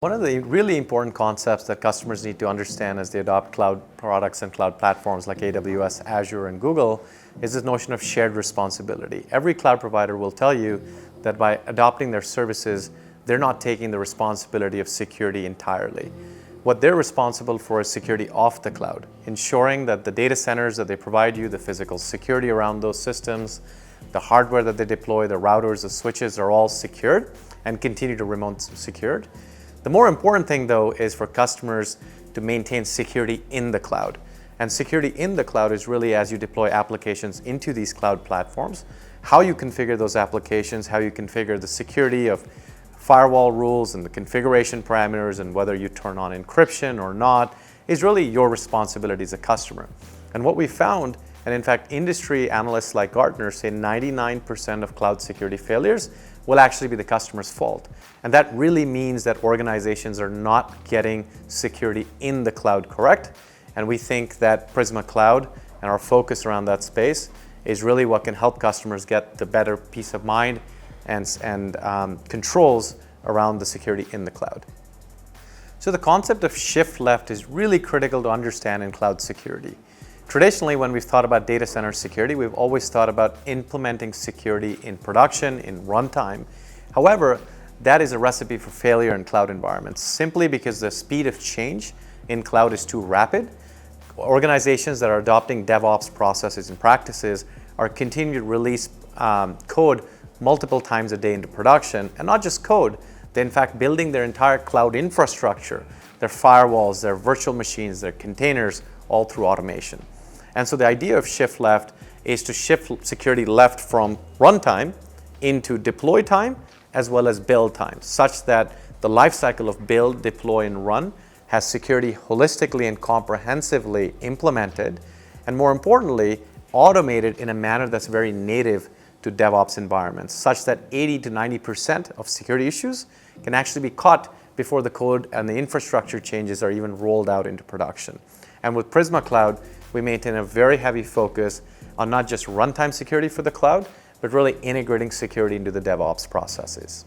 One of the really important concepts that customers need to understand as they adopt cloud products and cloud platforms like AWS, Azure, and Google is this notion of shared responsibility. Every cloud provider will tell you that by adopting their services, they're not taking the responsibility of security entirely. What they're responsible for is security off the cloud, ensuring that the data centers that they provide you, the physical security around those systems, the hardware that they deploy, the routers, the switches are all secured and continue to remain secured. The more important thing, though, is for customers to maintain security in the cloud. And security in the cloud is really as you deploy applications into these cloud platforms, how you configure those applications, how you configure the security of firewall rules and the configuration parameters, and whether you turn on encryption or not, is really your responsibility as a customer. And what we found, and in fact, industry analysts like Gartner say 99% of cloud security failures will actually be the customer's fault. And that really means that organizations are not getting security in the cloud correct. And we think that Prisma Cloud and our focus around that space is really what can help customers get the better peace of mind and controls around the security in the cloud. So the concept of shift left is really critical to understand in cloud security. Traditionally, when we've thought about data center security, we've always thought about implementing security in production, in runtime. However, that is a recipe for failure in cloud environments, simply because the speed of change in cloud is too rapid. Organizations that are adopting DevOps processes and practices are continuing to release code multiple times a day into production, and not just code, they're in fact building their entire cloud infrastructure, their firewalls, their virtual machines, their containers, all through automation. And so the idea of shift left is to shift security left from runtime into deploy time as well as build time, such that the lifecycle of build, deploy, and run has security holistically and comprehensively implemented, and more importantly, automated in a manner that's very native to DevOps environments, such that 80 to 90% of security issues can actually be caught before the code and the infrastructure changes are even rolled out into production. And with Prisma Cloud, we maintain a very heavy focus on not just runtime security for the cloud, but really integrating security into the DevOps processes.